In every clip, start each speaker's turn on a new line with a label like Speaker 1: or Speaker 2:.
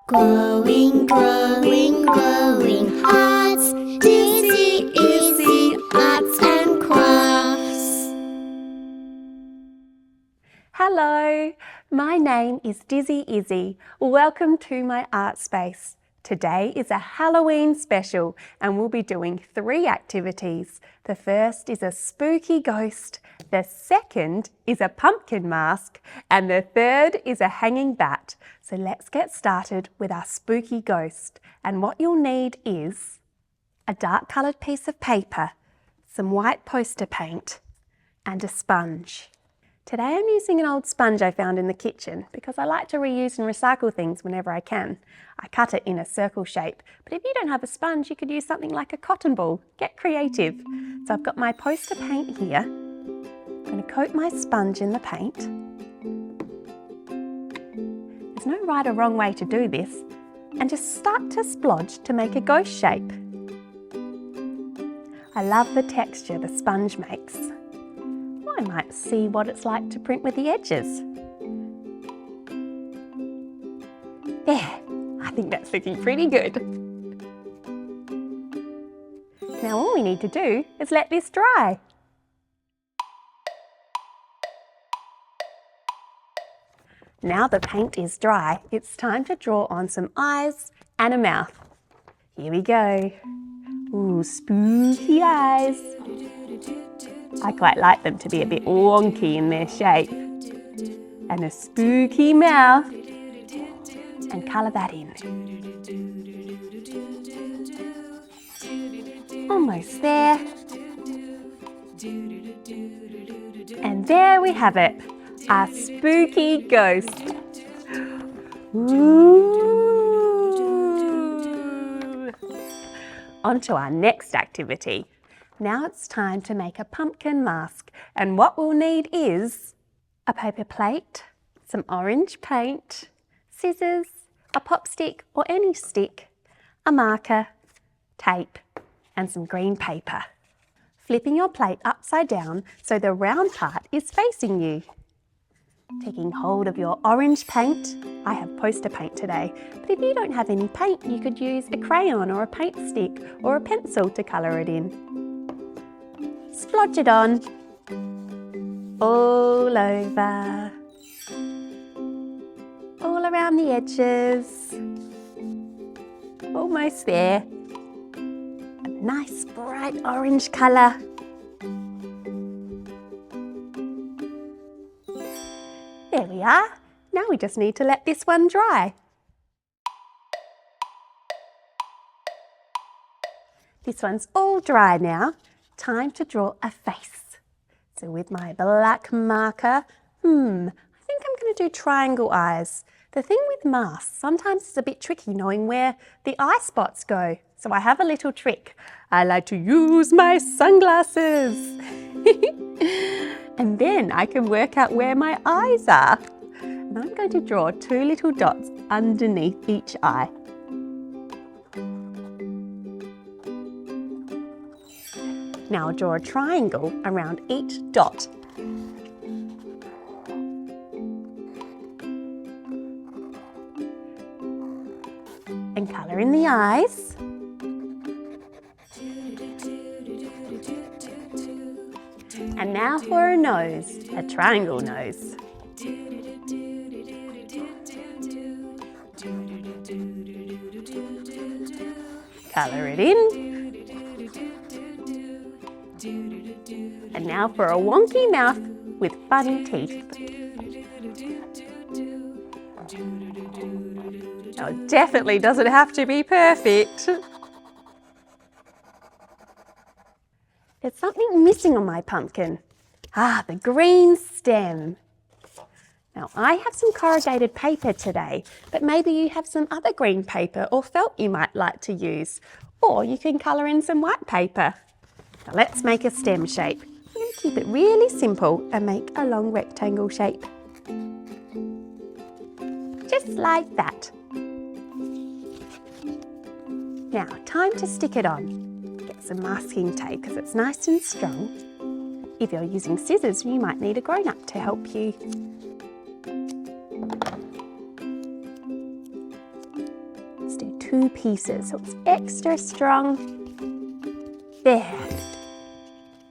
Speaker 1: Growing, growing, growing hearts. Dizzy, Izzy, arts and crafts.
Speaker 2: Hello, my name is Dizzy Izzy. Welcome to my art space. Today is a Halloween special and we'll be doing 3 activities. The first is a spooky ghost, the second is a pumpkin mask, and the third is a hanging bat. So let's get started with our spooky ghost. And what you'll need is a dark coloured piece of paper, some white poster paint, and a sponge. Today I'm using an old sponge I found in the kitchen because I like to reuse and recycle things whenever I can. I cut it in a circle shape, but if you don't have a sponge, you could use something like a cotton ball. Get creative. So I've got my poster paint here. I'm going to coat my sponge in the paint. There's no right or wrong way to do this. And just start to splodge to make a ghost shape. I love the texture the sponge makes. I might see what it's like to print with the edges. There, I think that's looking pretty good. Now all we need to do is let this dry. Now the paint is dry, it's time to draw on some eyes and a mouth. Here we go. Ooh, spooky eyes. I quite like them to be a bit wonky in their shape. And a spooky mouth. And colour that in. Almost there. And there we have it, our spooky ghost. Ooh. On to our next activity. Now it's time to make a pumpkin mask, and what we'll need is a paper plate, some orange paint, scissors, a pop stick or any stick, a marker, tape and some green paper. Flipping your plate upside down so the round part is facing you. Taking hold of your orange paint, I have poster paint today, but if you don't have any paint you could use a crayon or a paint stick or a pencil to colour it in. Splodge it on, all over, all around the edges, almost there. A nice bright orange colour. There we are. Now we just need to let this one dry. This one's all dry now. Time to draw a face. So with my black marker, I think I'm going to do triangle eyes. The thing with masks, sometimes it's a bit tricky knowing where the eye spots go. So I have a little trick. I like to use my sunglasses. And then I can work out where my eyes are. And I'm going to draw 2 little dots underneath each eye. Now draw a triangle around each dot. And colour in the eyes. And now for a nose, a triangle nose. Colour it in. And now for a wonky mouth with fun teeth. Now it definitely doesn't have to be perfect. There's something missing on my pumpkin. The green stem. Now I have some corrugated paper today, but maybe you have some other green paper or felt you might like to use. Or you can colour in some white paper. Now let's make a stem shape. I'm going to keep it really simple and make a long rectangle shape. Just like that. Now, time to stick it on. Get some masking tape because it's nice and strong. If you're using scissors, you might need a grown-up to help you. 2 pieces so it's extra strong. There.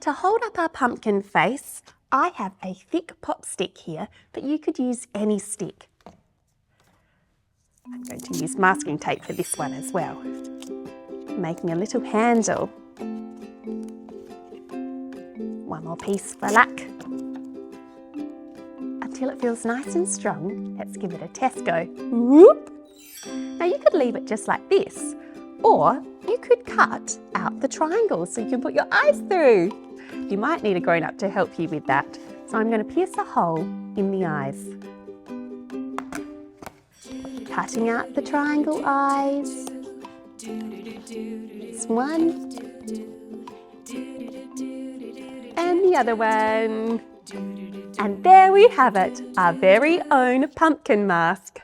Speaker 2: To hold up our pumpkin face, I have a thick pop stick here, but you could use any stick. I'm going to use masking tape for this one as well. Making a little handle. One more piece for luck. Until it feels nice and strong, let's give it a test go. Whoop! Now you could leave it just like this, or you could cut out the triangles so you can put your eyes through. You might need a grown-up to help you with that. So I'm going to pierce a hole in the eyes. Cutting out the triangle eyes. This one. And the other one. And there we have it, our very own pumpkin mask.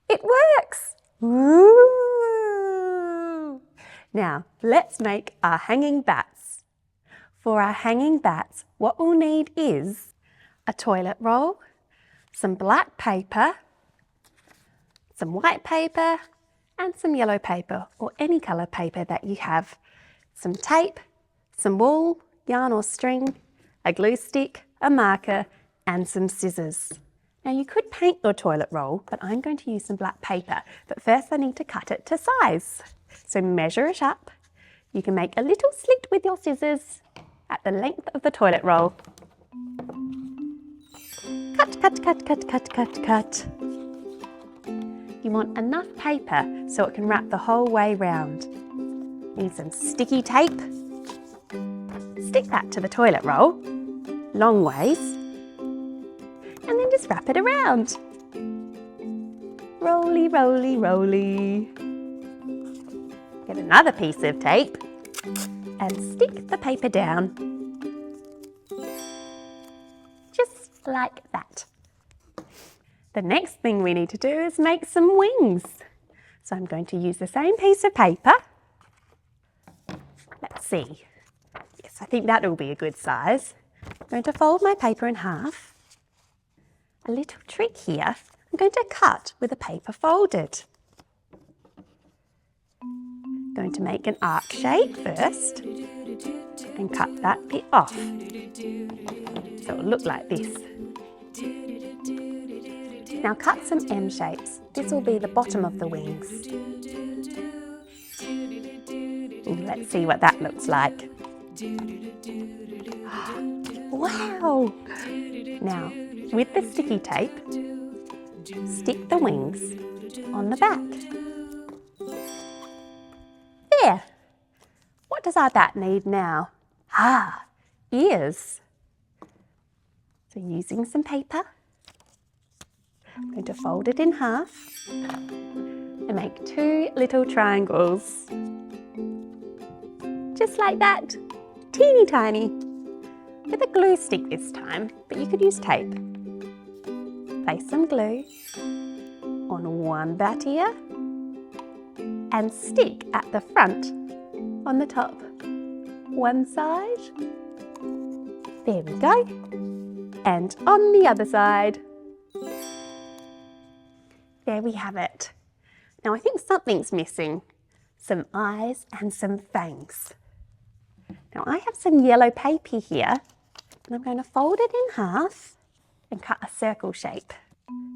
Speaker 2: It works! Woo! Now, let's make our hanging bats. For our hanging bats, what we'll need is a toilet roll, some black paper, some white paper, and some yellow paper, or any colour paper that you have. Some tape, some wool, yarn or string, a glue stick, a marker, and some scissors. Now you could paint your toilet roll, but I'm going to use some black paper. But first I need to cut it to size. So measure it up. You can make a little slit with your scissors at the length of the toilet roll. Cut, cut, cut, cut, cut, cut, cut. You want enough paper so it can wrap the whole way round. Need some sticky tape. Stick that to the toilet roll, long ways, and then just wrap it around. Roly, roly, roly. Get another piece of tape and stick the paper down. Just like that. The next thing we need to do is make some wings. So I'm going to use the same piece of paper. Let's see. Yes, I think that will be a good size. I'm going to fold my paper in half. A little trick here, I'm going to cut with the paper folded. I'm going to make an arc shape first and cut that bit off. So it'll look like this. Now cut some M shapes. This will be the bottom of the wings. Ooh, let's see what that looks like. Wow! Now, with the sticky tape, stick the wings on the back. There! What does our bat need now? Ears. So using some paper, I'm going to fold it in half and make 2 little triangles. Just like that, teeny tiny. With a glue stick this time, but you could use tape. Place some glue on one bat ear and stick at the front on the top. One side. There we go. And on the other side. There we have it. Now I think something's missing. Some eyes and some fangs. Now I have some yellow paper here and I'm going to fold it in half and cut a circle shape.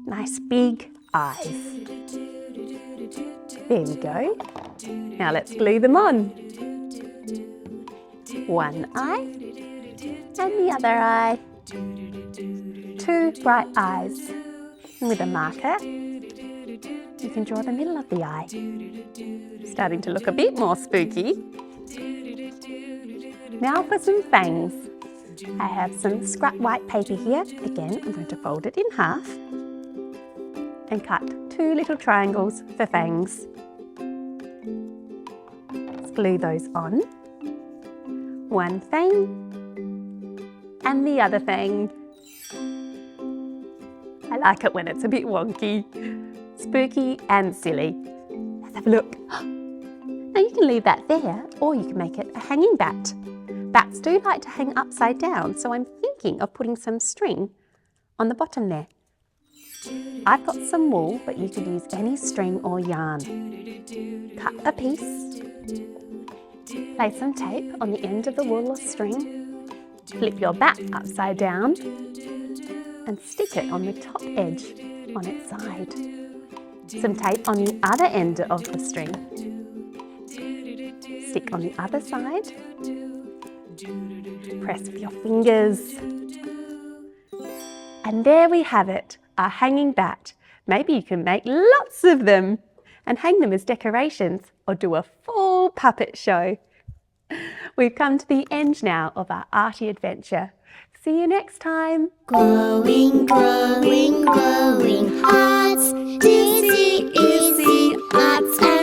Speaker 2: Nice big eyes. There we go. Now let's glue them on. One eye and the other eye. 2 bright eyes. And with a marker, you can draw the middle of the eye. Starting to look a bit more spooky. Now for some fangs. I have some scrap white paper here. Again, I'm going to fold it in half and cut 2 little triangles for fangs. Let's glue those on. One fang and the other fang. I like it when it's a bit wonky, spooky and silly. Let's have a look. Now you can leave that there, or you can make it a hanging bat. Bats do like to hang upside down, so I'm thinking of putting some string on the bottom there. I've got some wool, but you could use any string or yarn. Cut a piece. Place some tape on the end of the wool or string. Flip your bat upside down and stick it on the top edge on its side. Some tape on the other end of the string. Stick on the other side. Press with your fingers. And there we have it, our hanging bat. Maybe you can make lots of them and hang them as decorations or do a full puppet show. We've come to the end now of our arty adventure. See you next time.
Speaker 1: Growing, growing, growing hearts. Dizzy, Izzy, arts and